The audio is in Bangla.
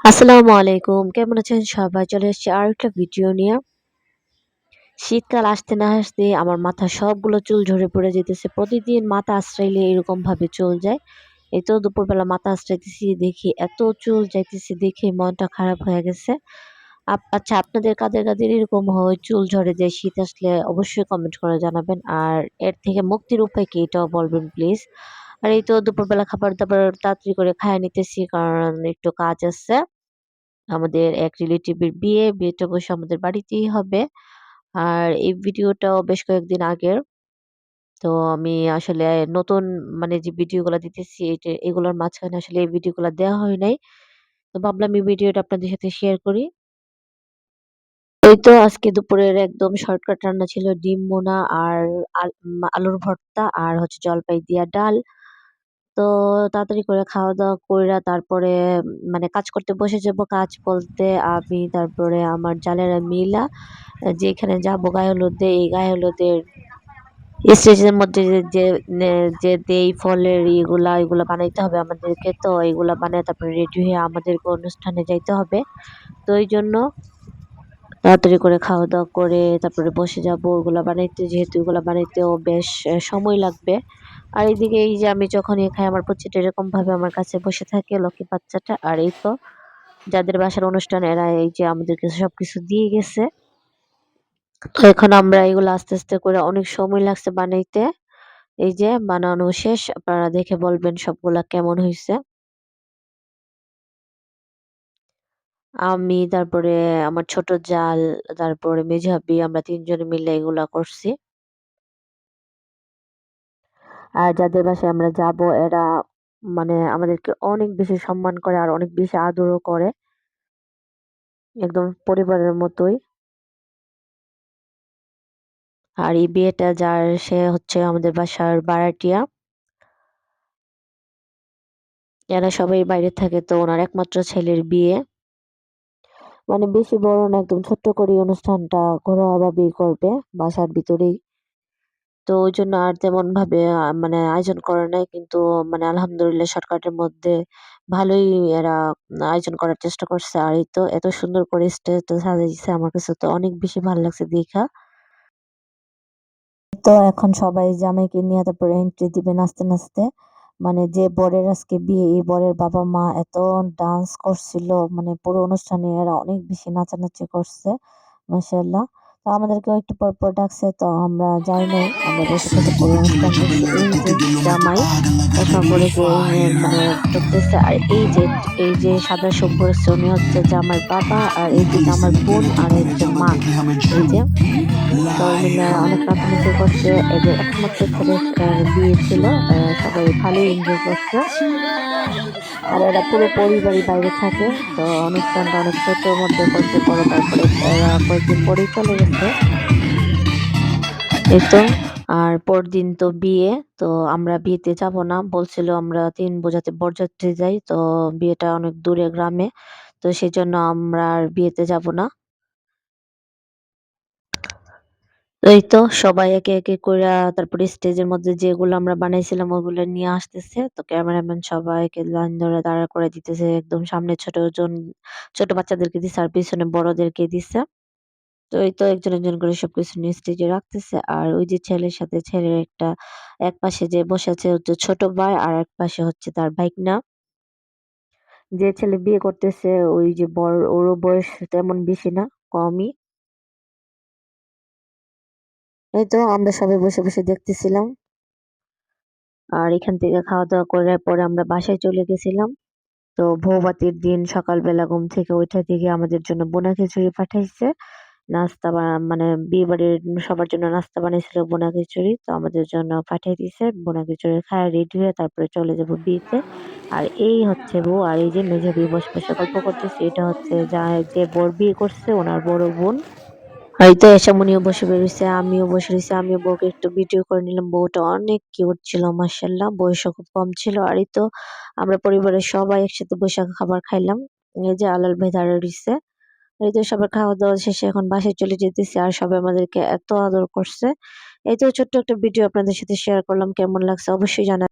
আসসালামু আলাইকুম। কেমন আছেন সবাই? চলে এসেছি আরেকটা ভিডিও নিয়ে। শীতকাল আসতে না আসতেই আমার মাথার সবগুলো চুল ঝরে পড়ে যেতেছে। প্রতিদিন মাথা আঁচড়াইলে এরকমভাবে চুল যায়। এই তো দুপুরবেলা মাথা আঁচড়াইতেছি দেখি এত চুল যাইতেছে দেখে মনটা খারাপ হয়ে গেছে। আচ্ছা আপনাদের কাদের এরকম হয় চুল ঝরে যায় শীত আসলে অবশ্যই কমেন্ট করে জানাবেন। আর এর থেকে মুক্তির উপায় কি এটাও বলবেন প্লিজ। আর এই তো দুপুরবেলা খাবার-দাবার তাড়াতাড়ি করে খাইয়া নিতেছি কারণ একটু কাজ আছে। আমাদের এক রিলেটিভের বিয়ে, বিয়েটা অবশ্য আমাদের বাড়িতেই হবে। আর এই ভিডিওটাও বেশ কয়েকদিন আগের। তো আমি আসলে নতুন মানে যে ভিডিওগুলা দিতেছি এগুলোর মাঝখানে আসলে এই ভিডিওগুলা দেওয়া হয় নাই। তো ভাবলাম এই ভিডিওটা আপনাদের সাথে শেয়ার করি। এই তো আজকে দুপুরের একদম শর্টকাট রান্না ছিল ডিম ভুনা আর আলুর ভর্তা আর হচ্ছে জলপাই দিয়া ডাল। তো তাড়াতাড়ি করে খাওয়া-দাওয়া কইরা তারপরে মানে কাজ করতে বসে যাবো। কাজ বলতে আমি তারপরে আমার জালেরা মিলা যেখানে যাবো গায়ে হলুদে, এই গায়ে হলুদের স্টেজের মধ্যে যে নে যে দেই ফলের এগুলা বানাইতে হবে আমাদেরকে। তো এগুলা বানায় তারপরে রেডি হয়ে আমাদেরকে অনুষ্ঠানে যাইতে হবে। তো এইজন্য তাড়াতাড়ি করে খাওয়া-দাওয়া করে তারপরে বসে যাবো ওগুলা বানাইতে। যেহেতু এগুলা বানাইতেও বেশ সময় লাগবে। আর এদিকে এই যে আমি যখনই খাই আমার পুচ্চিটা এরকমভাবে আমার কাছে বসে থাকে লক্ষ্মী বাচ্চাটা। আর এই তো যাদের বাসার অনুষ্ঠান এরা এই যে আমাদেরকে সবকিছু দিয়ে গেছে। তো এখন আমরা এগুলো আস্তে করে অনেক সময় লাগছে বানাইতে। এই যে বানানো শেষ। আপনারা দেখে বলবেন সবগুলা কেমন হইছে। আমি তারপরে আমার ছোট জাল, তারপরে মেঝো ভাবি আমরা ৩ জনে মিলে এগুলা করছি। আর যাদের বাসায় আমরা যাবো এরা মানে আমাদেরকে অনেক বেশি সম্মান করে আর অনেক বেশি আদরও করে। একদম পরিবারের মতোই। আর এই বিয়েটা যার সে হচ্ছে আমাদের বাসার ভাড়াটিয়া। এরা সবাই বাইরে থাকে তো উনার একমাত্র ছেলের বিয়ে। মানে বেশি বড় না একদম ছোট্ট করেই অনুষ্ঠানটা ঘরোয়াভাবেই করবে বাসার ভিতরেই। তো ওইজন্য আর তেমনভাবে মানে আয়োজন করে নাই। কিন্তু মানে আলহামদুলিল্লাহ শর্টকাটের মধ্যে ভালোই এরা আয়োজন করার চেষ্টা করছে। আর এই তো এত সুন্দর করে স্টেজটা সাজাইছে আমার কাছে তো অনেক বেশি ভাল লাগছে দেইখা। তো এখন সবাই জামাইকে নিয়ে তারপরে এন্ট্রি দিবে নাচতে। মানে যে বরের আজকে বিয়ে, এই বরের বাবা-মা এত ডান্স করছিল মানে পুরো অনুষ্ঠানে এরা অনেক বেশি নাচানাচি করছে। মাশাআল্লাহ। তো আমাদেরকেও একটু পর ডাকছে তো আমরা যাই নাই। আমরা বসে থেকে পুরো অনুষ্ঠান দেখছি। এই যে জামাই চশমা পরে যে মানে ঢুকতেছে আর এই যে সাদা সুট পরেছে উনি হচ্ছে জামাইয়ের বাবা আর এই যে জামাইয়ের বোন আর হচ্ছে মা। এই যে সবাই মিলে অনেক নাচানাচি করছে। এদের একমাত্র ছেলের বিয়ে ছিল। সবাই ভালোই এনজয় করছে। আর এরা পুরো পরিবারই বাইরে থাকে। তো অনুষ্ঠানটা অনেক ছোটর মধ্যে করছে পরে তারপরে এরা কয়েকদিন পরেই চলে গেছে। এই তো আর পরদিন তো বিয়ে। তো আমরা বিয়েতে যাব না। বলছিল আমরা ৩ বোঝাতে বরযাত্রী যাই। তো বিয়েটা অনেক দূরে গ্রামে। তো সেজন্য আমরা আর বিয়েতে যাব না। এই তো সবাই একে কইরা তারপরে স্টেজের মধ্যে যেগুলো আমরা বানাইছিলাম ওগুলো নিয়ে আসতেছে। তো ক্যামেরাম্যান সবাইকে লাইন ধরে দাঁড়া করে দিতেছে। একদম সামনে ছোট বাচ্চাদেরকে দিছে আর পিছনে বড়দেরকে দিছে। তো এই তো একজন করে সবকিছু নিয়ে স্টেজে রাখতেছে। আর ওই যে ছেলের সাথে ছেলের একপাশে যে বসে আছে হচ্ছে ছোট ভাই আর একপাশে হচ্ছে তার ভাইকনা। যে ছেলে বিয়ে করতেছে ওই যে বর ওরও বয়স তেমন বেশি না, কমই। এই তো আমরা সবাই বসে দেখতেছিলাম। আর এখান থেকে খাওয়া-দাওয়া করে পরে আমরা বাসায় চলে গেছিলাম। তো বৌভাতের দিন সকালবেলা ঘুম থেকে উইঠা দেখি আমাদের জন্য বোনা খিচুড়ি পাঠাইছে। নাস্তা মানে বিয়েবাড়ির সবার জন্য নাস্তা বানাইছিল বোনা খিচুড়ি। তো আমাদের জন্য পাঠাই দিছে। বোনা খিচুড়ি খাইয়া রেডি হয়ে তারপরে চলে যাব বিয়েতে। আর এই হচ্ছে বউ আর এই যে মেঝো বসে গল্প করতেছি। এটা হচ্ছে যে বর বিয়ে করছে উনার বড় বোন। এই তো এসে উনিও বসে রইছে, আমিও বসে রইছি। আমিও বউকে একটু ভিডিও করে নিলাম। বউটা অনেক কিউট ছিল মাশাআল্লাহ। বয়সও খুব কম ছিল। আর এই তো আমরা পরিবারের সবাই একসাথে বইসা খাবার খাইলাম। এই যে আলাল ভাই দাঁড়ায় রইছে। এই তো সবার খাওয়া-দাওয়া শেষে এখন বাসায় চলে যেতেছি। আর সবাই আমাদেরকে এত আদর করছে। এই তো ছোট্ট একটা ভিডিও আপনাদের সাথে শেয়ার করলাম। কেমন লাগছে অবশ্যই জানাবেন।